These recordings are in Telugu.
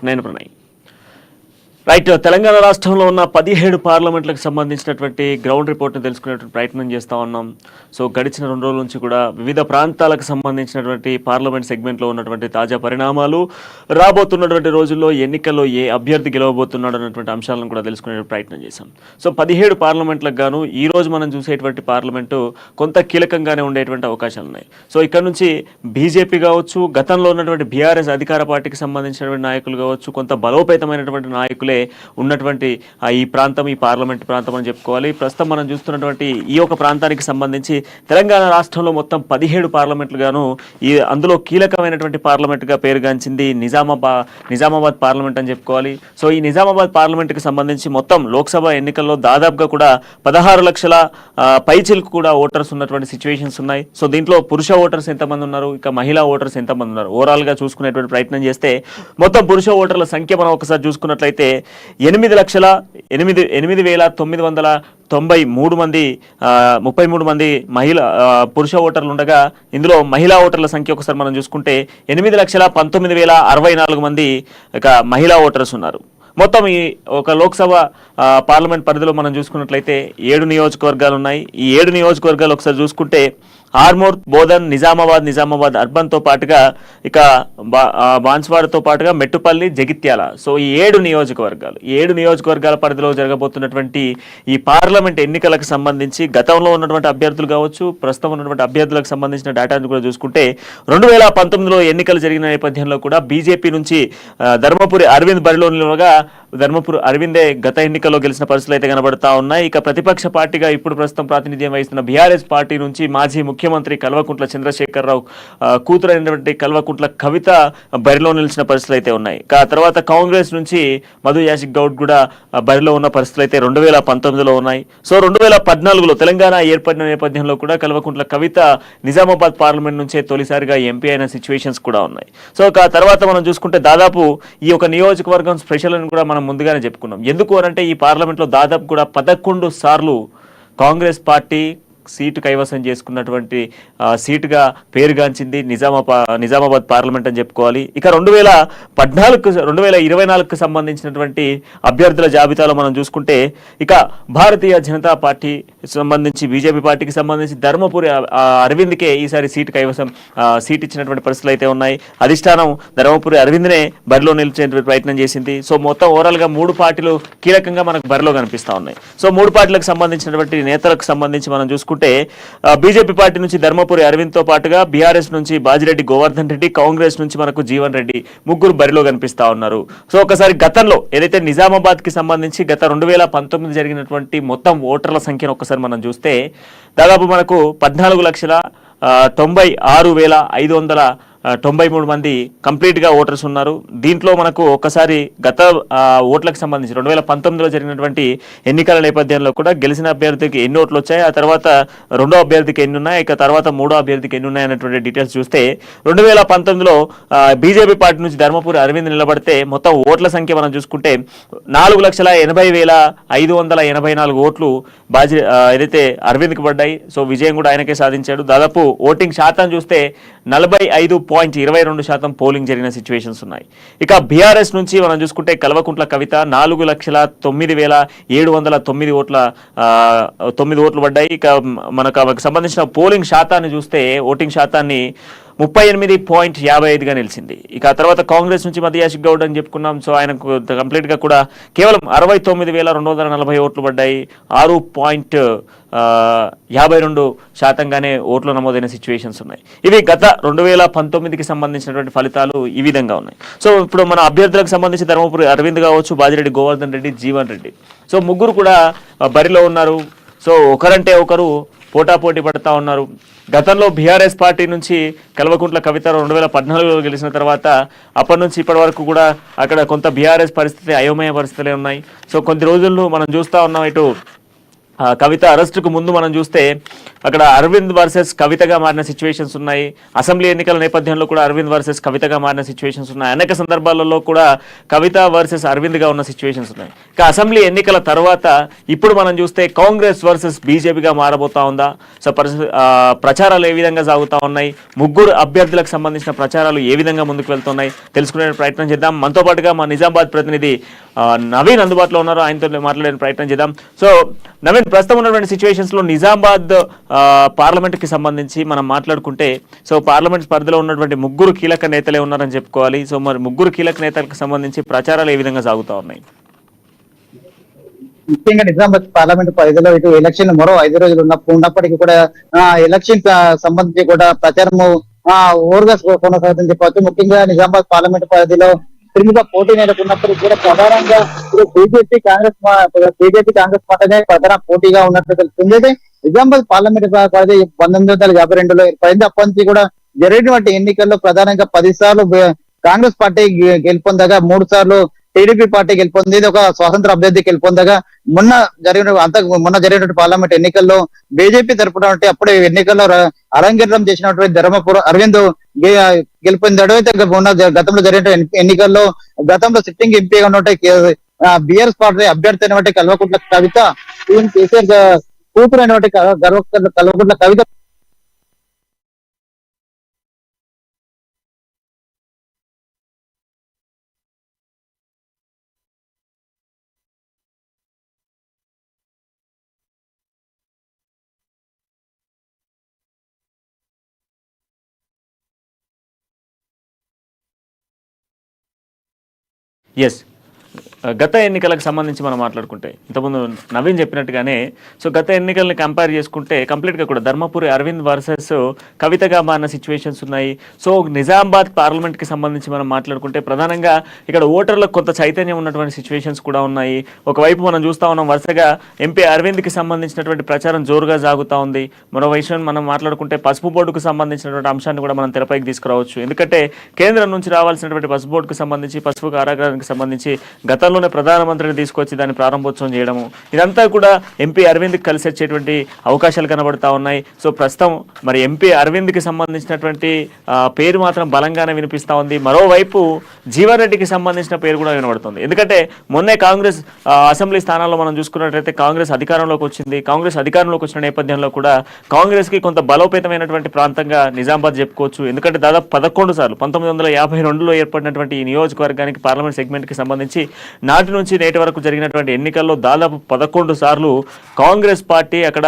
నేను ప్రణయ్. రైట్, తెలంగాణ రాష్ట్రంలో ఉన్న 17 పార్లమెంట్లకు సంబంధించినటువంటి గ్రౌండ్ రిపోర్ట్ని తెలుసుకునేటువంటి ప్రయత్నం చేస్తూ ఉన్నాం. సో గడిచిన 2 రోజుల నుంచి కూడా వివిధ ప్రాంతాలకు సంబంధించినటువంటి పార్లమెంట్ సెగ్మెంట్లో ఉన్నటువంటి తాజా పరిణామాలు, రాబోతున్నటువంటి రోజుల్లో ఎన్నికల్లో ఏ అభ్యర్థి గెలవబోతున్నాడు అన్నటువంటి అంశాలను కూడా తెలుసుకునే ప్రయత్నం చేశాం. సో 17 పార్లమెంట్లకు గాను ఈ రోజు మనం చూసేటువంటి పార్లమెంటు కొంత కీలకంగానే ఉండేటువంటి అవకాశాలు ఉన్నాయి. సో ఇక్కడ నుంచి బీజేపీ కావచ్చు, గతంలో ఉన్నటువంటి బీఆర్ఎస్ అధికార పార్టీకి సంబంధించినటువంటి నాయకులు కావచ్చు, కొంత బలోపేతమైనటువంటి నాయకులే ఉన్నటువంటి ఈ ప్రాంతం, ఈ పార్లమెంట్ ప్రాంతం అని చెప్పుకోవాలి. ప్రస్తుతం మనం చూస్తున్నటువంటి ఈ ఒక ప్రాంతానికి సంబంధించి తెలంగాణ రాష్ట్రంలో మొత్తం 17 పార్లమెంట్లు గాను అందులో కీలకమైనటువంటి పార్లమెంట్గా పేరుగాంచింది నిజామాబాద్ పార్లమెంట్ అని చెప్పుకోవాలి. సో ఈ నిజామాబాద్ పార్లమెంట్కి సంబంధించి మొత్తం లోక్సభ ఎన్నికల్లో దాదాపుగా కూడా 16 లక్షల పైచిలకు కూడా ఓటర్స్ ఉన్నటువంటి సిచ్యువేషన్స్ ఉన్నాయి. సో దీంట్లో పురుష ఓటర్స్ ఎంతమంది ఉన్నారు, ఇక మహిళా ఓటర్స్ ఎంతమంది ఉన్నారు, ఓవరాల్గా చూసుకునేటువంటి ప్రయత్నం చేస్తే మొత్తం పురుష ఓటర్ల సంఖ్య మనం ఒకసారి చూసుకున్నట్లయితే 8,08,993 మంది 33 మంది పురుష ఓటర్లు ఉండగా, ఇందులో మహిళా ఓటర్ల సంఖ్య ఒకసారి మనం చూసుకుంటే 8,19,064 మంది ఇక మహిళా ఓటర్స్ ఉన్నారు. మొత్తం ఈ ఒక లోక్సభ పార్లమెంట్ పరిధిలో మనం చూసుకున్నట్లయితే 7 నియోజకవర్గాలు ఉన్నాయి. ఈ 7 నియోజకవర్గాలు ఒకసారి చూసుకుంటే ఆర్మూర్, బోధన్, నిజామాబాద్ అర్బన్తో పాటుగా ఇక బాన్స్వాడతో పాటుగా మెట్టుపల్లి, జగిత్యాల. సో ఈ 7 నియోజకవర్గాల పరిధిలో జరగబోతున్నటువంటి ఈ పార్లమెంట్ ఎన్నికలకు సంబంధించి గతంలో ఉన్నటువంటి అభ్యర్థులు కావచ్చు, ప్రస్తుతం ఉన్నటువంటి అభ్యర్థులకు సంబంధించిన డేటాను కూడా చూసుకుంటే 2019లో ఎన్నికలు జరిగిన నేపథ్యంలో కూడా బీజేపీ నుంచి ధర్మపురి అరవింద్ బరిలో నిలవగా ధర్మపురి అరవిందే గత ఎన్నికల్లో గెలిచిన పరిస్థితులు అయితే కనబడతా ఉన్నాయి. ఇక ప్రతిపక్ష పార్టీగా ఇప్పుడు ప్రస్తుతం ప్రాతినిధ్యం వహిస్తున్న బీఆర్ఎస్ పార్టీ నుంచి మాజీ ముఖ్యమంత్రి కల్వకుంట్ల చంద్రశేఖరరావు కూతురైనటువంటి కల్వకుంట్ల కవిత బరిలో నిలిచిన పరిస్థితులు అయితే ఉన్నాయి. ఆ తర్వాత కాంగ్రెస్ నుంచి మధు యాషిక్ గౌడ్ కూడా బరిలో ఉన్న పరిస్థితులు అయితే 2019లో ఉన్నాయి. సో 2014లో తెలంగాణ ఏర్పడిన నేపథ్యంలో కూడా కల్వకుంట్ల కవిత నిజామాబాద్ పార్లమెంట్ నుంచే తొలిసారిగా ఎంపీ అయిన సిచ్యువేషన్స్ కూడా ఉన్నాయి. సో ఆ తర్వాత మనం చూసుకుంటే దాదాపు ఈ ఒక నియోజకవర్గం స్పెషల్ అని కూడా మనం ముందుగానే చెప్పుకున్నాం. ఎందుకు అనంటే ఈ పార్లమెంట్లో దాదాపు కూడా 11 సార్లు కాంగ్రెస్ పార్టీ సీటు కైవసం చేసుకున్నటువంటి సీటుగా పేరుగాంచింది నిజామాబాద్ పార్లమెంట్ అని చెప్పుకోవాలి. ఇక 2024కు సంబంధించినటువంటి అభ్యర్థుల జాబితాలో మనం చూసుకుంటే ఇక భారతీయ జనతా పార్టీ సంబంధించి, బీజేపీ పార్టీకి సంబంధించి ధర్మపురి అరవింద్కే ఈసారి సీట్ ఇచ్చినటువంటి పరిస్థితులు అయితే ఉన్నాయి. అధిష్టానం ధర్మపురి అరవింద్నే బరిలో నిలిచేటువంటి ప్రయత్నం చేసింది. సో మొత్తం ఓవరాల్గా 3 పార్టీలు కీలకంగా మనకు బరిలో కనిపిస్తూ ఉన్నాయి. సో 3 పార్టీలకు సంబంధించినటువంటి నేతలకు సంబంధించి మనం చూసుకుంటే బీజేపీ పార్టీ నుంచి ధర్మపురి అరవింద్ తో పాటుగా బీఆర్ఎస్ నుంచి బాజిరెడ్డి గోవర్ధన్ రెడ్డి, కాంగ్రెస్ నుంచి మనకు జీవన్ రెడ్డి ముగ్గురు బరిలో కనిపిస్తా ఉన్నారు. సో ఒకసారి గతంలో ఏదైతే నిజామాబాద్ కి సంబంధించి గత 2019 జరిగినటువంటి మొత్తం ఓటర్ల సంఖ్యను ఒకసారి మనం చూస్తే దాదాపు మనకు 14,96,593 మంది కంప్లీట్గా ఓటర్స్ ఉన్నారు. దీంట్లో మనకు ఒకసారి గత ఓట్లకు సంబంధించి 2019లో జరిగినటువంటి ఎన్నికల నేపథ్యంలో కూడా గెలిచిన అభ్యర్థికి ఎన్ని ఓట్లు వచ్చాయి, ఆ తర్వాత రెండో అభ్యర్థికి ఎన్ని ఉన్నాయి, ఇక తర్వాత మూడో అభ్యర్థికి ఎన్ని ఉన్నాయి అనేటువంటి డీటెయిల్స్ చూస్తే 2019లో బీజేపీ పార్టీ నుంచి ధర్మపురి అరవింద్ నిలబడితే మొత్తం ఓట్ల సంఖ్య మనం చూసుకుంటే 4,80,584 ఓట్లు ఏదైతే అరవింద్కి పడ్డాయి. సో విజయం కూడా ఆయనకే సాధించాడు. దాదాపు ఓటింగ్ శాతం చూస్తే 45.22% పోలింగ్ జరిగిన సిచ్యువేషన్స్ ఉన్నాయి. ఇక బీఆర్ఎస్ నుంచి మనం చూసుకుంటే కల్వకుంట్ల కవిత 4,09,709 ఓట్లు పడ్డాయి. ఇక మనకు సంబంధించిన పోలింగ్ శాతాన్ని చూస్తే ఓటింగ్ శాతాన్ని 38.55గా నిలిచింది. ఇక ఆ తర్వాత కాంగ్రెస్ నుంచి మధు యాషిక్ గౌడ్ అని చెప్పుకున్నాం. సో ఆయనకు కంప్లీట్గా కూడా కేవలం 69,240 ఓట్లు పడ్డాయి. 6.52% ఓట్లు నమోదైన సిచ్యువేషన్స్ ఉన్నాయి. ఇవి గత 2019కి సంబంధించినటువంటి ఫలితాలు ఈ విధంగా ఉన్నాయి. సో ఇప్పుడు మన అభ్యర్థులకు సంబంధించి ధర్మపురి అరవింద్ కావచ్చు, బాజిరెడ్డి గోవర్ధన్ రెడ్డి, జీవన్ రెడ్డి, సో ముగ్గురు కూడా బరిలో ఉన్నారు. సో ఒకరంటే ఒకరు పోటాపోటీ పడుతూ ఉన్నారు. గతంలో బీఆర్ఎస్ పార్టీ నుంచి కల్వకుంట్ల కవిత 2014లో గెలిచిన తర్వాత అప్పటి నుంచి ఇప్పటి వరకు కూడా అక్కడ కొంత బీఆర్ఎస్ పరిస్థితి అయోమయ పరిస్థితులే ఉన్నాయి. సో కొద్ది రోజుల్లో మనం చూస్తూ ఉన్నాం, ఇటు కవిత అరెస్టుకు ముందు మనం చూస్తే అక్కడ అరవింద్ వర్సెస్ కవితగా మారిన సిచ్యువేషన్స్ ఉన్నాయి. అసెంబ్లీ ఎన్నికల నేపథ్యంలో కూడా అరవింద్ వర్సెస్ కవితగా మారిన సిచ్యువేషన్స్ ఉన్నాయి. అనేక సందర్భాలలో కూడా కవిత వర్సెస్ అరవింద్గా ఉన్న సిచ్యువేషన్స్ ఉన్నాయి. ఇక అసెంబ్లీ ఎన్నికల తర్వాత ఇప్పుడు మనం చూస్తే కాంగ్రెస్ వర్సెస్ బీజేపీగా మారబోతా ఉందా? సో ప్రచారాలు ఏ విధంగా సాగుతూ ఉన్నాయి, ముగ్గురు అభ్యర్థులకు సంబంధించిన ప్రచారాలు ఏ విధంగా ముందుకు వెళ్తున్నాయి తెలుసుకునే ప్రయత్నం చేద్దాం. మనతో పాటుగా మా నిజామాబాద్ ప్రతినిధి నవీన్ అందుబాటులో ఉన్నారు, ఆయనతో మాట్లాడే ప్రయత్నం చేద్దాం. సో నవీన్, ప్రస్తుతం ఉన్నటువంటి సిచ్యువేషన్స్ లో నిజామాబాద్ పార్లమెంట్ కి సంబంధించి మనం మాట్లాడుకుంటే, సో పార్లమెంట్ పరిధిలో ఉన్నటువంటి ముగ్గురు కీలక నేతలే ఉన్నారని చెప్పుకోవాలి. సో మరి ముగ్గురు కీలక నేతలకు సంబంధించి ప్రచారాలు ఏ విధంగా సాగుతా ఉన్నాయి? ముఖ్యంగా నిజామాబాద్ పార్లమెంట్ పరిధిలో ఇటు ఎలక్షన్ మరో 5 రోజులు ఉన్నప్పటికీ కూడా ఎలక్షన్ సంబంధించి కూడా ప్రచారము ఓరుగా కొనసాగుతుందని చెప్పవచ్చు. ముఖ్యంగా నిజామాబాద్ పార్లమెంట్ పరిధిలో తిరుగుగా పోటీ నెలకొన్నప్పటికీ కూడా ప్రధానంగా బీజేపీ కాంగ్రెస్ పార్టీనే ప్రధాన పోటీగా ఉన్నట్లు తెలుస్తుంది. అయితే నిజామాబాద్ పార్లమెంట్ పరిధి 1952లో ఏర్పడింది. అప్పటి నుంచి కూడా జరిగినటువంటి ఎన్నికల్లో ప్రధానంగా 10 సార్లు కాంగ్రెస్ పార్టీ గెలుపొందగా 3 సార్లు టీడీపీ పార్టీ గెలుపొంది. ఇది ఒక స్వతంత్ర అభ్యర్థి గెలుపొందగా మొన్న జరిగినటువంటి పార్లమెంట్ ఎన్నికల్లో బీజేపీ తరపున అప్పుడే ఎన్నికల్లో అరంగేట్రం చేసినటువంటి ధర్మపురం అరవింద్ గెలుపొందాడు. అయితే గతంలో జరిగిన ఎన్నికల్లో గతంలో సిట్టింగ్ ఎంపీగా ఉన్నటువంటి బిఆర్ఎస్ పార్టీ అభ్యర్థి అయినటువంటి కల్వకుంట్ల కవిత కేసీఆర్ కూతురు అయినటువంటి కల్వకుంట్ల కవిత ఎస్, గత ఎన్నికలకు సంబంధించి మనం మాట్లాడుకుంటే ఇంతకుముందు నవీన్ చెప్పినట్టుగానే, సో గత ఎన్నికల్ని కంపేర్ చేసుకుంటే కంప్లీట్గా కూడా ధర్మపురి అరవింద్ వర్సెస్ కవితగా మారిన సిచ్యువేషన్స్ ఉన్నాయి. సో నిజామాబాద్ పార్లమెంట్కి సంబంధించి మనం మాట్లాడుకుంటే ప్రధానంగా ఇక్కడ ఓటర్లకు కొంత చైతన్యం ఉన్నటువంటి సిచ్యువేషన్స్ కూడా ఉన్నాయి. ఒకవైపు మనం చూస్తూ ఉన్నాం వరుసగా ఎంపీ అరవింద్కి సంబంధించినటువంటి ప్రచారం జోరుగా సాగుతూ ఉంది. మరో విషయం మనం మాట్లాడుకుంటే పసుపు బోర్డుకు సంబంధించినటువంటి అంశాన్ని కూడా మనం తెరపైకి తీసుకురావచ్చు. ఎందుకంటే కేంద్రం నుంచి రావాల్సినటువంటి పసుపు బోర్డుకు సంబంధించి, పసుపు కారాగారానికి సంబంధించి గతంలోనే ప్రధానమంత్రిని తీసుకొచ్చి దాన్ని ప్రారంభోత్సవం చేయడము, ఇదంతా కూడా ఎంపీ అరవింద్కి కలిసి వచ్చేటువంటి అవకాశాలు కనబడతా ఉన్నాయి. సో ప్రస్తుతం మరి ఎంపీ అరవింద్కి సంబంధించినటువంటి పేరు మాత్రం బలంగానే వినిపిస్తూ ఉంది. మరోవైపు జీవన్ రెడ్డికి సంబంధించిన పేరు కూడా వినబడుతుంది. ఎందుకంటే మొన్నే కాంగ్రెస్ అసెంబ్లీ స్థానాల్లో మనం చూసుకున్నట్లయితే కాంగ్రెస్ అధికారంలోకి వచ్చింది. కాంగ్రెస్ అధికారంలోకి వచ్చిన నేపథ్యంలో కూడా కాంగ్రెస్కి కొంత బలోపేతమైనటువంటి ప్రాంతంగా నిజామాబాద్ చెప్పుకోవచ్చు. ఎందుకంటే దాదాపు 11 సార్లు 1952లో ఏర్పడినటువంటి ఈ నియోజకవర్గానికి పార్లమెంట్ సెగ్మెంట్కి సంబంధించి నాటి నుంచి నేటి వరకు జరిగినటువంటి ఎన్నికల్లో దాదాపు 11 సార్లు కాంగ్రెస్ పార్టీ అక్కడ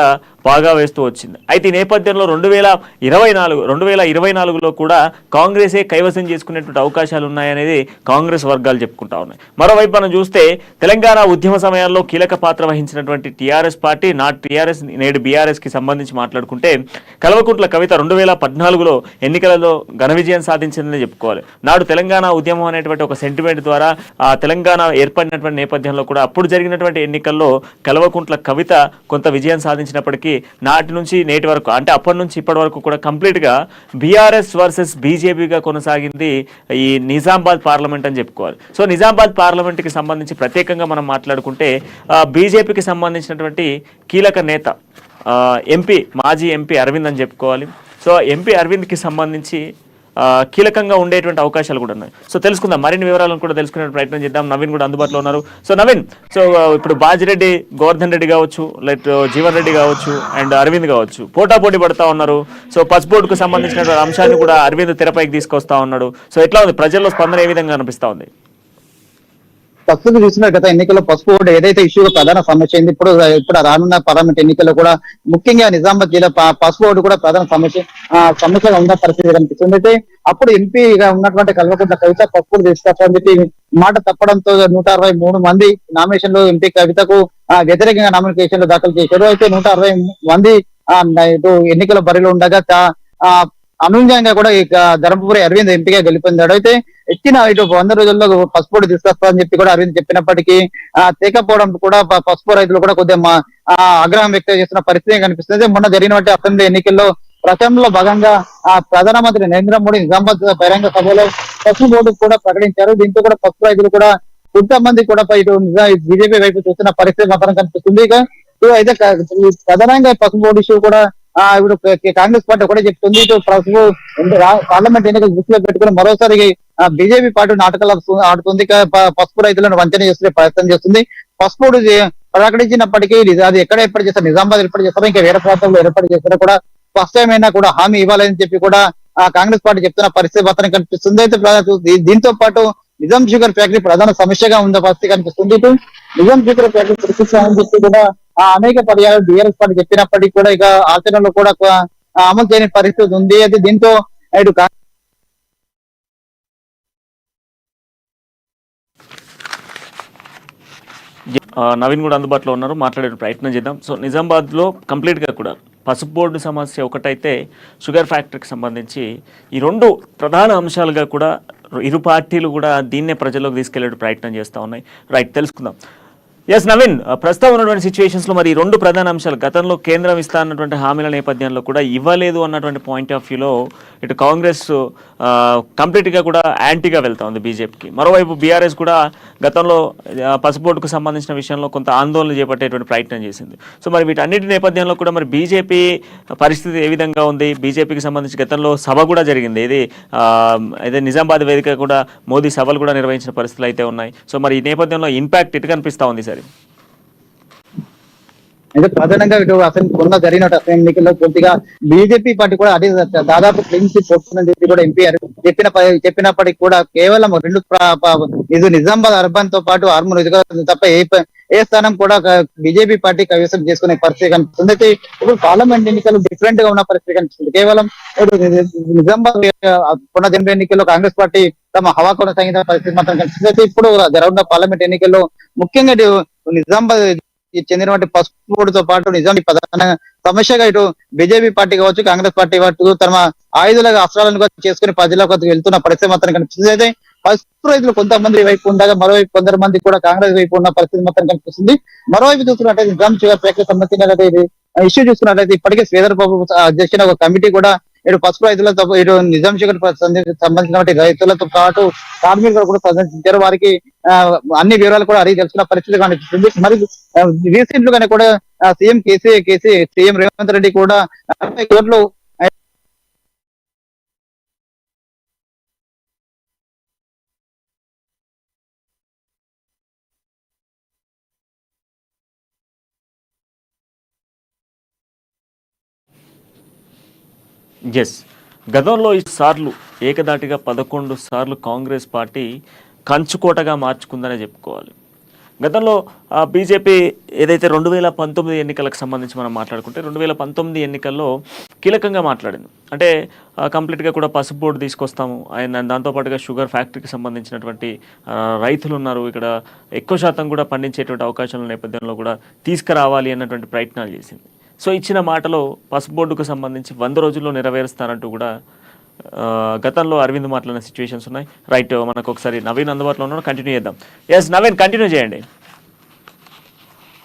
బాగా వేస్తూ వచ్చింది. అయితే ఈ నేపథ్యంలో 2024లో కూడా కాంగ్రెసే కైవసం చేసుకునేటువంటి అవకాశాలు ఉన్నాయనేది కాంగ్రెస్ వర్గాలు చెప్పుకుంటా ఉన్నాయి. మరోవైపు మనం చూస్తే తెలంగాణ ఉద్యమ సమయాల్లో కీలక పాత్ర వహించినటువంటి టీఆర్ఎస్ పార్టీ, నాటి టీఆర్ఎస్ నేడు బీఆర్ఎస్కి సంబంధించి మాట్లాడుకుంటే కల్వకుంట్ల కవిత 2014లో ఎన్నికలలో ఘన విజయం సాధించిందని చెప్పుకోవాలి. నాడు తెలంగాణ ఉద్యమం అనేటువంటి ఒక సెంటిమెంట్ ద్వారా ఆ తెలంగాణ ఏర్పడినటువంటి నేపథ్యంలో కూడా అప్పుడు జరిగినటువంటి ఎన్నికల్లో కల్వకుంట్ల కవిత కొంత విజయం సాధించినప్పటికీ నాటి నుంచి నేటి వరకు, అంటే అప్పటి నుంచి ఇప్పటి వరకు కూడా కంప్లీట్గా బీఆర్ఎస్ వర్సెస్ బీజేపీగా కొనసాగింది ఈ నిజామాబాద్ పార్లమెంట్ అని చెప్పుకోవాలి. సో నిజామాబాద్ పార్లమెంట్కి సంబంధించి ప్రత్యేకంగా మనం మాట్లాడుకుంటే బీజేపీకి సంబంధించినటువంటి కీలక నేత మాజీ ఎంపీ అరవింద్ అని చెప్పుకోవాలి. సో ఎంపీ అరవింద్కి సంబంధించి కీలకంగా ఉండేటువంటి అవకాశాలు కూడా ఉన్నాయి. సో తెలుసుకుందాం, మరిన్ని వివరాలను కూడా తెలుసుకునే ప్రయత్నం చేద్దాం. నవీన్ కూడా అందుబాటులో ఉన్నారు. సో నవీన్, సో ఇప్పుడు బాజిరెడ్డి, గోవర్ధన్ రెడ్డి కావచ్చు, లైక్ జీవన్ రెడ్డి కావచ్చు అండ్ అరవింద్ కావచ్చు పోటాపోటీ పడుతూ ఉన్నారు. సో పసుపు బోర్డుకు సంబంధించిన అంశాన్ని కూడా అరవింద్ తెరపైకి తీసుకొస్తా ఉన్నాడు. సో ఎట్లా ఉంది, ప్రజల్లో స్పందన ఏ విధంగా అనిపిస్తా ఉంది? పసుపు చూసిన గత ఎన్నికల్లో పసుపు బోర్డు ఏదైతే ఇష్యూగా ప్రధాన సమస్య అయింది, ఇప్పుడు రానున్న పార్లమెంట్ ఎన్నికల్లో కూడా ముఖ్యంగా నిజామాబాద్ జిల్లా పసుపు బోర్డు కూడా ప్రధాన సమస్యగా ఉన్న పరిస్థితి కనిపిస్తుంది. అయితే అప్పుడు ఎంపీగా ఉన్నటువంటి కల్వకుంట్ల కవిత పసుపు తీసుకొస్తారని చెప్పి మాట తప్పడంతో 163 మంది నామినేషన్లు ఎంపీ కవితకు వ్యతిరేకంగా నామినేషన్లు దాఖలు చేశారు. అయితే 160 మంది ఇటు ఎన్నికల బరిలో ఉండగా అనూహ్యంగా కూడా ధర్మపురి అరవింద్ ఎంపీగా గెలుపొందాడు. అయితే ఎక్కిన ఇటు 100 రోజుల్లో పసుపు తీసుకొస్తారని చెప్పి కూడా అరవింద్ చెప్పినప్పటికీ తేకపోవడం కూడా పసుపు రైతులు కూడా కొద్దిగా ఆగ్రహం వ్యక్తం చేస్తున్న పరిస్థితి కనిపిస్తుంది. మొన్న జరిగినటువంటి అసెంబ్లీ ఎన్నికల్లో ప్రచారంలో భాగంగా ప్రధానమంత్రి నరేంద్ర మోడీ నిజామాబాద్ బహిరంగ సభలో పసుపు బోర్డు కూడా ప్రకటించారు. దీంతో కూడా పసుపు రైతులు కూడా కొంతమంది కూడా ఇటు బీజేపీ వైపు చూస్తున్న పరిస్థితి మాత్రం కనిపిస్తుంది. ఇక అయితే ఈ ప్రధానంగా పసుపు బోర్డు ఇష్యూ కూడా ఇప్పుడు కాంగ్రెస్ పార్టీ ఒకటే చెప్తుంది. ఇటు పసుపు పార్లమెంట్ ఎన్నికలు దృష్టిలో పెట్టుకుని మరోసారి బీజేపీ పార్టీ నాటకాలు ఆడుతుంది. పసుపు రైతులను వంచన చేసే ప్రయత్నం చేస్తుంది. పసుపు బోర్డు ప్రకటించినప్పటికీ అది ఎక్కడ ఏర్పాటు చేస్తారు, నిజామాబాద్ ఏర్పాటు చేస్తారో ఇంకా వేరే ప్రాంతంలో ఏర్పాటు చేస్తారో కూడా స్పష్టమైన కూడా హామీ ఇవ్వాలని చెప్పి కూడా కాంగ్రెస్ పార్టీ చెప్తున్న పరిస్థితి మాత్రం కనిపిస్తుంది. అయితే దీంతో పాటు నిజాం షుగర్ ఫ్యాక్టరీ ప్రధాన సమస్యగా ఉన్న పరిస్థితి కనిపిస్తుంది. ఇటు నిజాం షుగర్ ఫ్యాక్టరీ ప్రతిష్టామని చెప్పి కూడా అనేక పర్యాలు బీఆర్ఎస్ పార్టీ చెప్పినప్పటికీ కూడా ఇక ఆచరణలో కూడా అమలు చేయని పరిస్థితి ఉంది. అయితే దీంతో ఇటు నవీన్ కూడా అందుబాటులో ఉన్నారు, మాట్లాడే ప్రయత్నం చేద్దాం. సో నిజామాబాద్లో కంప్లీట్గా కూడా పసుపు బోర్డు సమస్య ఒకటైతే షుగర్ ఫ్యాక్టరీకి సంబంధించి ఈ రెండు ప్రధాన అంశాలుగా కూడా ఇరు పార్టీలు కూడా దీన్నే ప్రజల్లోకి తీసుకెళ్లే ప్రయత్నం చేస్తూ ఉన్నాయి. రైట్, తెలుసుకుందాం. ఎస్ నవీన్, ప్రస్తుతం ఉన్నటువంటి సిచ్యువేషన్స్లో మరి ఈ రెండు ప్రధాన అంశాలు గతంలో కేంద్రం ఇస్తా అన్నటువంటి హామీల నేపథ్యంలో కూడా ఇవ్వలేదు అన్నటువంటి పాయింట్ ఆఫ్ వ్యూలో ఇటు కాంగ్రెస్ కంప్లీట్గా కూడా యాంటీగా వెళ్తా ఉంది బీజేపీకి. మరోవైపు బీఆర్ఎస్ కూడా గతంలో పసుపు బోర్డుకు సంబంధించిన విషయంలో కొంత ఆందోళన చేపట్టేటువంటి ప్రయత్నం చేసింది. సో మరి వీటన్నిటి నేపథ్యంలో కూడా మరి బీజేపీ పరిస్థితి ఏ విధంగా ఉంది? బీజేపీకి సంబంధించి గతంలో సభ కూడా జరిగింది, ఇది నిజామాబాద్ వేదిక కూడా మోదీ సభలు కూడా నిర్వహించిన పరిస్థితులు అయితే ఉన్నాయి. సో మరి ఈ నేపథ్యంలో ఇంపాక్ట్ ఇటు కనిపిస్తూ ఉంది సరే. అయితే ప్రధానంగా ఇటు అసలు కొన్న జరిగిన ఎన్నికల్లో పూర్తిగా బీజేపీ పార్టీ కూడా అదే దాదాపు క్లీన్ స్వీప్ వస్తుందని చెప్పి కూడా ఎంపీ చెప్పినప్పటికీ కూడా కేవలం రెండు ఇది నిజామాబాద్ అర్బన్ తో పాటు ఆర్మూర్ నియోజకవర్గం తప్ప ఏ స్థానం కూడా బీజేపీ పార్టీ కైవసం చేసుకునే పరిస్థితి కనిపిస్తుంది. అయితే ఇప్పుడు పార్లమెంట్ ఎన్నికలు డిఫరెంట్ గా ఉన్న పరిస్థితి కనిపిస్తుంది. కేవలం నిజామాబాద్ కొన్న జనరల్ ఎన్నికల్లో కాంగ్రెస్ పార్టీ తమ హవా కొనసాగిన పరిస్థితి మాత్రం కనిపిస్తుంది. అయితే ఇప్పుడు జరుగుతున్న పార్లమెంట్ ఎన్నికల్లో ముఖ్యంగా నిజామాబాద్ చెందినటువంటి పసుపు బోర్డుతో పాటు నిజానికి ప్రధాన సమస్యగా ఇటు బీజేపీ పార్టీ కావచ్చు, కాంగ్రెస్ పార్టీ కావచ్చు తమ ఆయుధాల అస్త్రాలను చేసుకుని ప్రజలకు వెళ్తున్న పరిస్థితి మాత్రం కనిపిస్తుంది. అయితే పసుపు రైతులు కొంతమంది వైపు ఉండగా మరోవైపు కొందరు మంది కూడా కాంగ్రెస్ వైపు ఉన్న పరిస్థితి మాత్రం కనిపిస్తుంది. మరోవైపు చూసుకున్నట్లయితే నిజాం షుగర్ ఫ్యాక్టరీ సంబంధించినట్లయితే ఇష్యూ చూసుకున్నట్లయితే ఇప్పటికే శ్రీధర్ బాబు అధ్యక్షున ఒక కమిటీ కూడా ఇటు పసుపు రైతులతో ఇటు నిజాం షుగర్ సంబంధించిన రైతులతో పాటు కార్మికులు కూడా సందర్శించారు. వారికి అన్ని వివరాలు కూడా అడిగి తెలుసుకున్న పరిస్థితి కనిపిస్తుంది. మరి రీసెంట్ గానే కూడా సీఎం రేవంత్ రెడ్డి కూడా 40 కోట్లు ఎస్, గతంలో ఈ సార్లు ఏకదాటిగా 11 సార్లు కాంగ్రెస్ పార్టీ కంచుకోటగా మార్చుకుందనే చెప్పుకోవాలి. గతంలో బీజేపీ ఏదైతే 2019 ఎన్నికలకు సంబంధించి మనం మాట్లాడుకుంటే 2019 ఎన్నికల్లో కీలకంగా మాట్లాడింది. అంటే కంప్లీట్గా కూడా పసుపు బోర్డు తీసుకొస్తాము, ఆయన దాంతోపాటుగా షుగర్ ఫ్యాక్టరీకి సంబంధించినటువంటి రైతులు ఉన్నారు, ఇక్కడ ఎక్కువ శాతం కూడా పండించేటువంటి అవకాశాల నేపథ్యంలో కూడా తీసుకురావాలి అన్నటువంటి ప్రయత్నాలు చేసింది. సో ఇచ్చిన మాటలో పసుపు బోర్డుకు సంబంధించి 100 రోజుల్లో నెరవేరుస్తానంటూ కూడా గతంలో అరవింద్ మాట్లాడిన సిచ్యువేషన్స్ ఉన్నాయి. రైట్, మనకు ఒకసారి నవీన్ అందుబాటులో ఉన్నాడు, కంటిన్యూ చేద్దాం. ఎస్ నవీన్, కంటిన్యూ చేయండి.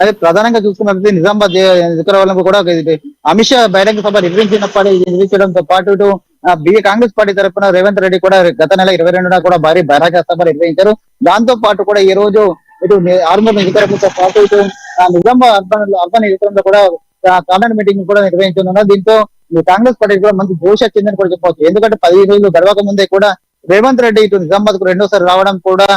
అదే ప్రధానంగా చూసుకున్నట్లయితే నిజామాబాద్ ఎదుర్కోవాలని కూడా అమిత్ షా బహిరంగ సభ నిర్వహించడంతో పాటు ఇటు కాంగ్రెస్ పార్టీ తరఫున రేవంత్ రెడ్డి కూడా గత నెల 22న కూడా భారీ బహిరంగ సభ నిర్వహించారు. దాంతో పాటు కూడా ఈ రోజు ఇటు ఆర్మూర్ నియోజకవర్గంతో పాటు ఇటు నిజామాబాద్ అర్బన్ నియోజకవర్గంలో కూడా కాంగ్రెస్ మీటింగ్ కూడా నిర్వహించనున్నారు. దీంతో కాంగ్రెస్ పార్టీ కూడా మంచి జోష్ వచ్చిందని కూడా చెప్పవచ్చు. ఎందుకంటే 15 రోజులు గడవక ముందే కూడా రేవంత్ రెడ్డి ఇటు నిజామాబాద్ కు రెండోసారి రావడం కూడా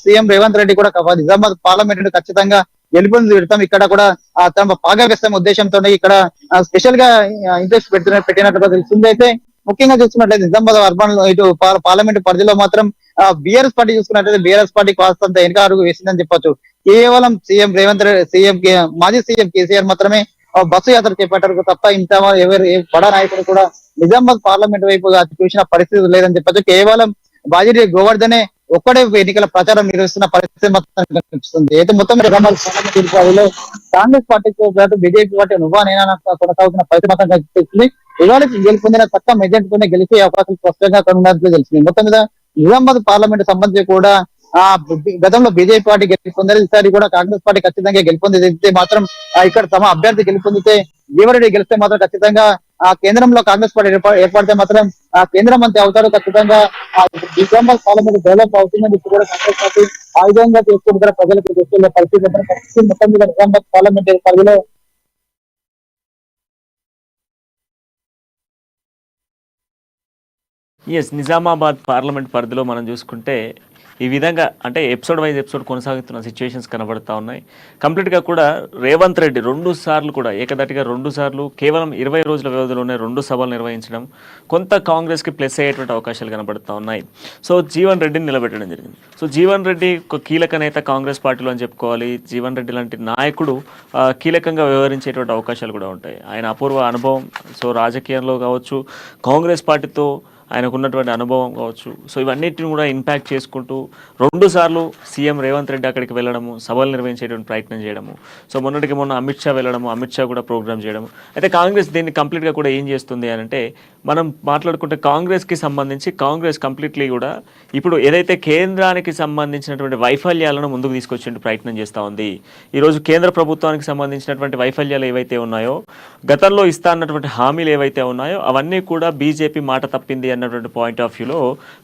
సీఎం రేవంత్ రెడ్డి కూడా నిజామాబాద్ పార్లమెంట్ ఖచ్చితంగా గెలుపొంది పెడతాం, ఇక్కడ కూడా తమ పాగవేస్తాం ఉద్దేశంతో ఇక్కడ స్పెషల్ గా ఇంట్రెస్ట్ పెట్టినట్టుగా తెలిసింది. అయితే ముఖ్యంగా చూసుకున్నట్లయితే నిజామాబాద్ అర్బన్ ఇటు పార్లమెంట్ పరిధిలో మాత్రం బీఆర్ఎస్ పార్టీ చూసుకున్నట్లయితే బీఆర్ఎస్ పార్టీ కాస్తంత వెనుక అడుగు వేసిందని చెప్పొచ్చు. కేవలం సీఎం రేవంత్ రెడ్డి మాజీ సీఎం కేసీఆర్ మాత్రమే బస్సు యాత్ర చేపట్టారు తప్ప ఇంత ఎవరు బడా నాయకుడు కూడా నిజామాబాద్ పార్లమెంట్ వైపు చూసిన పరిస్థితి లేదని చెప్పొచ్చు. కేవలం బాజిరెడ్డి గోవర్ధనే ఒక్కడే ఎన్నికల ప్రచారం నిర్వహిస్తున్న పరిస్థితి మొత్తం కనిపిస్తుంది. అయితే మొత్తం పార్లమెంట్ కాంగ్రెస్ పార్టీతో పాటు బీజేపీ పార్టీ నువ్వా నేనా కొనసాగుతున్న పరిస్థితి మొత్తం కనిపిస్తుంది. ఇవాళ గెలుపొందిన తక్కువ మెజార్టీతోనే గెలిచే అవకాశం స్పష్టంగా ఉన్నట్లు తెలిసింది. మొత్తం మీద నిజామాబాద్ పార్లమెంట్ సంబంధించి కూడా గతంలో బీజేపీ పార్టీ గెలుపొందారు, ఈసారి కూడా కాంగ్రెస్ పార్టీ ఖచ్చితంగా గెలుపొందితే మాత్రం ఇక్కడ తమ అభ్యర్థి గెలుపొందితే జీవరెడ్డి గెలిస్తే మాత్రం ఖచ్చితంగా కేంద్రంలో కాంగ్రెస్ పార్టీ ఏర్పడితే మాత్రం కేంద్ర మంత్రి అవుతారు ఖచ్చితంగా. నిజామాబాద్ పార్లమెంట్ డెవలప్ అవుతుందని ఇప్పుడు కూడా కాంగ్రెస్ పార్టీ ఆ విధంగా చేసుకుంటారు. ప్రజలకు తీసుకెళ్లే పరిస్థితి మొత్తం మీద నిజామాబాద్ పార్లమెంట్ పరిధిలో నిజామాబాద్ పార్లమెంట్ పరిధిలో మనం చూసుకుంటే ఈ విధంగా అంటే ఎపిసోడ్ వైజ్ ఎపిసోడ్ కొనసాగుతున్న సిచ్యువేషన్స్ కనబడతా ఉన్నాయి. కంప్లీట్గా కూడా రేవంత్ రెడ్డి 2 సార్లు కూడా ఏకదాటిగా 2 సార్లు కేవలం 20 రోజుల వ్యవధిలోనే 2 సభలు నిర్వహించడం కొంత కాంగ్రెస్కి ప్లస్ అయ్యేటువంటి అవకాశాలు కనబడుతూ ఉన్నాయి. సో జీవన్ రెడ్డిని నిలబెట్టడం జరిగింది. సో జీవన్ రెడ్డి ఒక కీలక నేత కాంగ్రెస్ పార్టీలో అని చెప్పుకోవాలి. జీవన్ రెడ్డి లాంటి నాయకుడు కీలకంగా వ్యవహరించేటువంటి అవకాశాలు కూడా ఉంటాయి. ఆయన అపూర్వ అనుభవం, సో రాజకీయంలో కావచ్చు, కాంగ్రెస్ పార్టీతో ఆయనకు ఉన్నటువంటి అనుభవం కావచ్చు, సో ఇవన్నిటిని కూడా ఇంపాక్ట్ చేసుకుంటూ 2 సార్లు సీఎం రేవంత్ రెడ్డి అక్కడికి వెళ్ళడము, సభలు నిర్వహించేటువంటి ప్రయత్నం చేయడము. సో మొన్న అమిత్ షా వెళ్ళడము, అమిత్ షా కూడా ప్రోగ్రామ్ చేయడము. అయితే కాంగ్రెస్ దీన్ని కంప్లీట్గా కూడా ఏం చేస్తుంది అని అంటే, మనం మాట్లాడుకుంటే కాంగ్రెస్కి సంబంధించి కాంగ్రెస్ కంప్లీట్లీ కూడా ఇప్పుడు ఏదైతే కేంద్రానికి సంబంధించినటువంటి వైఫల్యాలను ముందుకు తీసుకొచ్చే ప్రయత్నం చేస్తూ ఉంది. ఈరోజు కేంద్ర ప్రభుత్వానికి సంబంధించినటువంటి వైఫల్యాలు ఏవైతే ఉన్నాయో, గతంలో ఇస్తా అన్నటువంటి హామీలు ఏవైతే ఉన్నాయో అవన్నీ కూడా బీజేపీ మాట తప్పింది అన్నటువంటి పాయింట్ ఆఫ్ వ్యూలో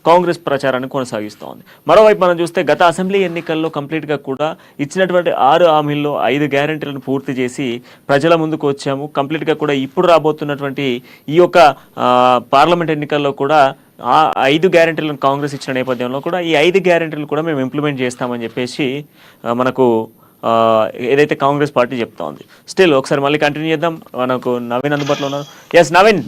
కాంగ్రెస్ ప్రచారాన్ని కొనసాగిస్తోంది. మరోవైపు మనం చూస్తే గత అసెంబ్లీ ఎన్నికల్లో కంప్లీట్గా కూడా ఇచ్చినటువంటి 6 హామీల్లో 5 గ్యారెంటీలను పూర్తి చేసి ప్రజల ముందుకు వచ్చాము. కంప్లీట్గా కూడా ఇప్పుడు రాబోతున్నటువంటి ఈ యొక్క పార్లమెంట్ ఎన్నికల్లో కూడా ఆ 5 గ్యారెంటీలను కాంగ్రెస్ ఇచ్చిన నేపథ్యంలో కూడా ఈ 5 గ్యారెంటీలు కూడా మేము ఇంప్లిమెంట్ చేస్తామని చెప్పేసి మనకు ఏదైతే కాంగ్రెస్ పార్టీ చెప్తా ఉంది. స్టిల్ ఒకసారి మళ్ళీ కంటిన్యూ చేద్దాం. మనకు నవీన్ అందుబాటులో ఉన్నారు. ఎస్ నవీన్.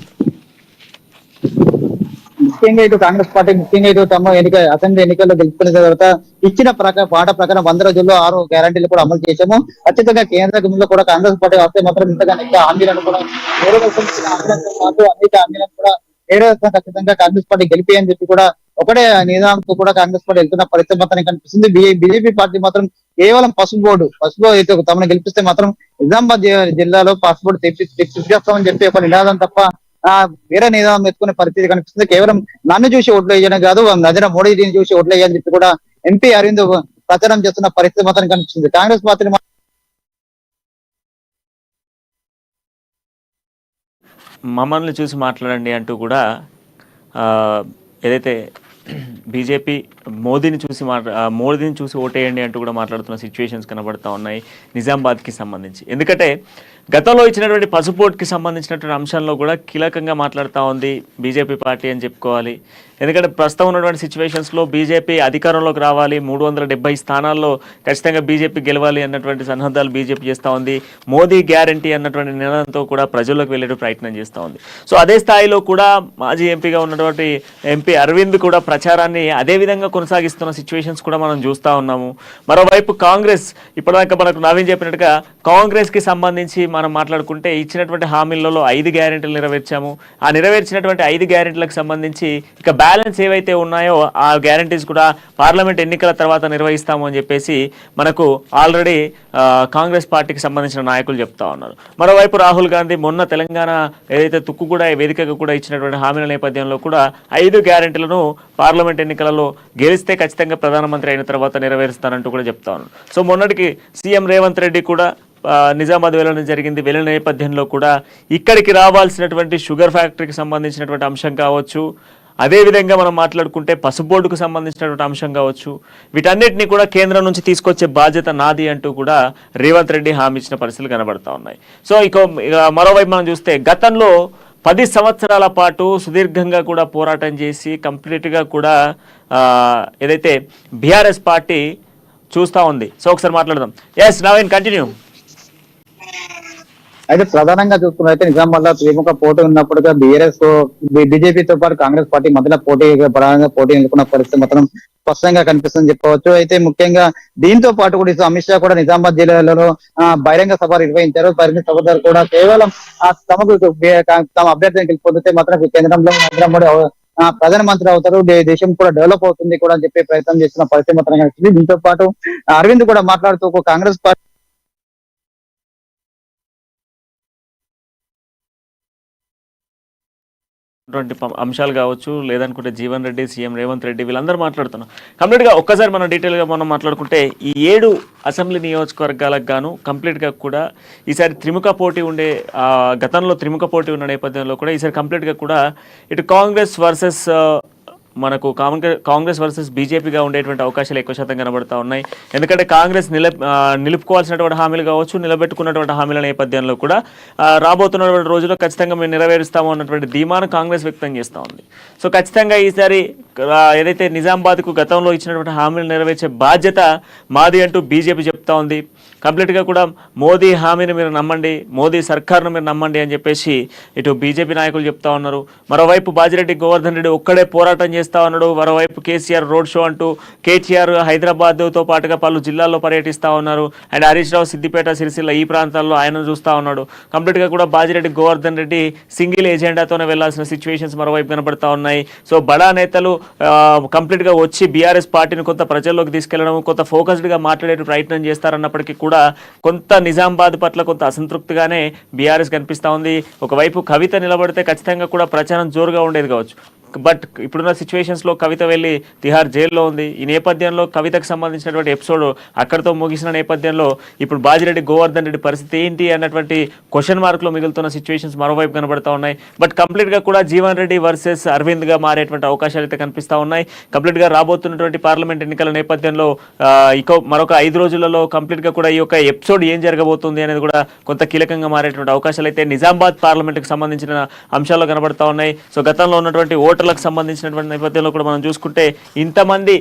ముఖ్యంగా ఇటు కాంగ్రెస్ పార్టీ ఇటు తమ అసెంబ్లీ ఎన్నికల్లో గెలుచుకున్న తర్వాత ఇచ్చిన మాట ప్రకారం 100 రోజుల్లో 6 గ్యారంటీలు కూడా అమలు చేశాము. ఖచ్చితంగా కేంద్రంలో కూడా కాంగ్రెస్ పార్టీ వస్తే మాత్రం ఇంతగా హామీలను కూడా నెరవేర్చిన హామీలను కూడా నెరవేర్చిన ఖచ్చితంగా కాంగ్రెస్ పార్టీ గెలిపి అని చెప్పి కూడా ఒకటే నిదానంతో కూడా కాంగ్రెస్ పార్టీ వెళ్తున్న పరిస్థితి మాత్రం కనిపిస్తుంది. బీజేపీ పార్టీ మాత్రం కేవలం పసుపు అయితే తమను గెలిపిస్తే మాత్రం నిజామాబాద్ జిల్లాలో పసుపు తెప్పిస్తామని చెప్పి ఒక నినాదం తప్ప వేరే నిదానం ఎత్తుకునే పరిస్థితి కనిపిస్తుంది. కేవలం నన్ను చూసి ఓట్లు వేయడం కాదు, నరేంద్ర మోడీని చూసి ఓట్లు వేయాలని చెప్పి కూడా ఎంపీ అరవింద్ ప్రచారం చేస్తున్న పరిస్థితి మాత్రం కనిపిస్తుంది. కాంగ్రెస్ పార్టీ మమ్మల్ని చూసి మాట్లాడండి అంటూ కూడా ఏదైతే బీజేపీ మోదీని చూసి ఓటేయండి అంటూ కూడా మాట్లాడుతున్న సిచ్యువేషన్స్ కనబడుతూ ఉన్నాయి నిజామాబాద్కి సంబంధించి. ఎందుకంటే గతంలో ఇచ్చినటువంటి పసుపోటుకి సంబంధించినటువంటి అంశంలో కూడా కీలకంగా మాట్లాడుతూ ఉంది బీజేపీ పార్టీ అని చెప్పుకోవాలి. ఎందుకంటే ప్రస్తుతం ఉన్నటువంటి సిచ్యువేషన్స్లో బీజేపీ అధికారంలోకి రావాలి, 370 స్థానాల్లో ఖచ్చితంగా బీజేపీ గెలవాలి అన్నటువంటి సన్నద్ధాలు బీజేపీ చేస్తూ ఉంది. మోదీ గ్యారంటీ అన్నటువంటి నినాదంతో కూడా ప్రజల్లోకి వెళ్ళే ప్రయత్నం చేస్తూ ఉంది. సో అదే స్థాయిలో కూడా మాజీ ఎంపీగా ఉన్నటువంటి ఎంపీ అరవింద్ కూడా ప్రచారాన్ని అదే విధంగా కొనసాగిస్తున్న సిచ్యువేషన్స్ కూడా మనం చూస్తూ ఉన్నాము. మరోవైపు కాంగ్రెస్ ఇప్పటిదాకా మనకు నవీన్ చెప్పినట్టుగా కాంగ్రెస్కి సంబంధించి మనం మాట్లాడుకుంటే ఇచ్చినటువంటి హామీలలో 5 గ్యారెంటీలు నెరవేర్చాము. ఆ నెరవేర్చినటువంటి 5 గ్యారెంటీలకు సంబంధించి ఇక బ్యాలెన్స్ ఏవైతే ఉన్నాయో ఆ గ్యారెంటీస్ కూడా పార్లమెంట్ ఎన్నికల తర్వాత నిర్వహిస్తాము అని చెప్పేసి మనకు ఆల్రెడీ కాంగ్రెస్ పార్టీకి సంబంధించిన నాయకులు చెప్తా ఉన్నారు. మరోవైపు రాహుల్ గాంధీ మొన్న తెలంగాణ ఏదైతే తుక్కుగూడ వేదికగా కూడా ఇచ్చినటువంటి హామీల నేపథ్యంలో కూడా 5 గ్యారెంటీలను పార్లమెంట్ ఎన్నికలలో గెలిస్తే ఖచ్చితంగా ప్రధానమంత్రి అయిన తర్వాత నెరవేరుస్తానంటూ కూడా చెప్తా ఉన్నారు. సో మొన్నటికి సీఎం రేవంత్ రెడ్డి కూడా నిజామాబాద్ వెళ్ళడం జరిగింది. వెళ్ళిన నేపథ్యంలో కూడా ఇక్కడికి రావాల్సినటువంటి షుగర్ ఫ్యాక్టరీకి సంబంధించినటువంటి అంశం కావచ్చు, అదేవిధంగా మనం మాట్లాడుకుంటే పసుబోర్డుకు సంబంధించినటువంటి అంశం కావచ్చు, వీటన్నిటిని కూడా కేంద్రం నుంచి తీసుకొచ్చే బాధ్యత నాది అంటూ కూడా రేవంత్ రెడ్డి హామీ ఇచ్చిన పరిస్థితులు కనబడతా ఉన్నాయి. సో ఇక మరోవైపు మనం చూస్తే గతంలో 10 సంవత్సరాల పాటు సుదీర్ఘంగా కూడా పోరాటం చేసి కంప్లీట్గా కూడా ఏదైతే బీఆర్ఎస్ పార్టీ చూస్తూ ఉంది. సో ఒకసారి మాట్లాడదాం. Yes Naveen continue. అయితే ప్రధానంగా చూసుకున్నైతే నిజామాబాద్ లో త్రిముఖ పోటీ ఉన్నప్పుడుగా బీజేపీతో పాటు కాంగ్రెస్ పార్టీ మధ్యలో ప్రధానంగా పోటీ ఎన్నుకున్న పరిస్థితి మాత్రం స్పష్టంగా కనిపిస్తుందని చెప్పవచ్చు. అయితే ముఖ్యంగా దీంతో పాటు కూడా అమిత్ షా కూడా నిజామాబాద్ జిల్లాలో బహిరంగ సభ నిర్వహించారు. బహిరంగ సభ కూడా కేవలం తమకు తమ అభ్యర్థిని గెలిపోతే మాత్రం కేంద్రంలో నరేంద్ర మోడీ ప్రధానమంత్రి అవుతారు, దేశం కూడా డెవలప్ అవుతుంది కూడా అని చెప్పి ప్రయత్నం చేస్తున్న పరిస్థితి మాత్రం కనిపిస్తుంది. దీంతో పాటు అరవింద్ కూడా మాట్లాడుతూ కాంగ్రెస్ పార్టీ అంశాలు కావచ్చు, లేదనుకుంటే జీవన్ రెడ్డి, సీఎం రేవంత్ రెడ్డి వీళ్ళందరూ మాట్లాడుతున్నాం. కంప్లీట్గా ఒక్కసారి మనం డీటెయిల్గా మనం మాట్లాడుకుంటే ఈ 7 అసెంబ్లీ నియోజకవర్గాలకు గాను కంప్లీట్గా కూడా ఈసారి త్రిముఖ పోటీ ఉండే, గతంలో త్రిముఖ పోటీ ఉన్న నేపథ్యంలో కూడా ఈసారి కంప్లీట్గా కూడా ఇటు కాంగ్రెస్ వర్సెస్ మనకు కాంగ్రెస్ వర్సెస్ బీజేపీగా ఉండేటువంటి అవకాశాలు ఎక్కువ శాతం కనబడతా ఉన్నాయి. ఎందుకంటే కాంగ్రెస్ నిలుపుకోవాల్సినటువంటి హామీలు కావచ్చు, నిలబెట్టుకున్నటువంటి హామీల నేపథ్యంలో కూడా రాబోతున్నటువంటి రోజుల్లో ఖచ్చితంగా మేము నెరవేరుస్తాము అన్నటువంటి ధీమాను కాంగ్రెస్ వ్యక్తం చేస్తూ ఉంది. సో ఖచ్చితంగా ఈసారి ఏదైతే నిజామాబాద్కు గతంలో ఇచ్చినటువంటి హామీలు నెరవేర్చే బాధ్యత మాది అంటూ బీజేపీ చెప్తా ఉంది. కంప్లీట్గా కూడా మోదీ హామీని మీరు నమ్మండి, మోదీ సర్కార్ను మీరు నమ్మండి అని చెప్పేసి ఇటు బీజేపీ నాయకులు చెప్తా ఉన్నారు. మరోవైపు బాజిరెడ్డి గోవర్ధన్ రెడ్డి ఒక్కడే పోరాటం చేస్తా ఉన్నాడు. మరోవైపు కేసీఆర్ రోడ్ షో అంటూ కేటీఆర్ హైదరాబాద్తో పాటుగా పలు జిల్లాల్లో పర్యటిస్తూ ఉన్నారు. అండ్ హరీష్ రావు సిద్దిపేట, సిరిసిల్ల ఈ ప్రాంతాల్లో ఆయన చూస్తూ ఉన్నాడు. కంప్లీట్గా కూడా బాజిరెడ్డి గోవర్ధన్ రెడ్డి సింగిల్ ఎజెండాతోనే వెళ్లాల్సిన సిచ్యువేషన్స్ మరోవైపు కనబడతా ఉన్నాయి. సో బడా నేతలు కంప్లీట్గా వచ్చి బీఆర్ఎస్ పార్టీని కొంత ప్రజల్లోకి తీసుకెళ్లడం, కొంత ఫోకస్డ్గా మాట్లాడే ప్రయత్నం చేస్తారన్నప్పటికీ కూడా కొంత నిజామాబాద్ పట్ల కొంత అసంతృప్తిగానే బీఆర్ఎస్ కనిపిస్తూ ఉంది. ఒకవైపు కవిత నిలబడితే ఖచ్చితంగా కూడా ప్రచారం జోరుగా ఉండేది కావచ్చు. బట్ ఇప్పుడున్న సిచ్యువేషన్స్లో కవిత వెళ్ళి తిహార్ జైల్లో ఉంది. ఈ నేపథ్యంలో కవితకు సంబంధించినటువంటి ఎపిసోడ్ అక్కడితో ముగిసిన నేపథ్యంలో ఇప్పుడు బాజిరెడ్డి గోవర్ధన్ రెడ్డి పరిస్థితి ఏంటి అన్నటువంటి క్వశ్చన్ మార్క్లో మిగులుతున్న సిచ్యువేషన్స్ మరోవైపు కనబడతా ఉన్నాయి. బట్ కంప్లీట్గా కూడా జీవన్ రెడ్డి వర్సెస్ అరవింద్గా మారేటువంటి అవకాశాలు అయితే కనిపిస్తూ ఉన్నాయి. కంప్లీట్గా రాబోతున్నటువంటి పార్లమెంట్ ఎన్నికల నేపథ్యంలో మరొక 5 రోజులలో కంప్లీట్గా కూడా ఈ యొక్క ఎపిసోడ్ ఏం జరగబోతుంది అనేది కూడా కొంత కీలకంగా మారేటువంటి అవకాశాలు అయితే నిజామాబాద్ పార్లమెంట్కి సంబంధించిన అంశాల్లో కనబడతా ఉన్నాయి. సో గతంలో ఉన్నటువంటి ఓటర్లకు సంబంధించినటువంటి నేపథ్యంలో కూడా మనం చూసుకుంటే ఇంతమంది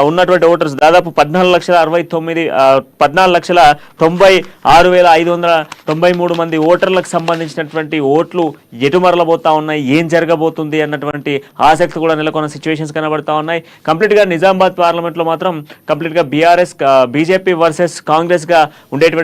ఉన్నటువంటి ఓటర్స్ దాదాపు 14,90,593 మంది ఓటర్లకు సంబంధించినటువంటి ఓట్లు ఎటు మరలబోతా ఉన్నాయి, ఏం జరగబోతుంది అన్నటువంటి ఆసక్తి కూడా నెలకొన్న సిచ్యువేషన్స్ కనబడతా ఉన్నాయి. కంప్లీట్గా నిజామాబాద్ పార్లమెంట్లో మాత్రం కంప్లీట్గా బీజేపీ వర్సెస్ కాంగ్రెస్గా ఉండేటువంటి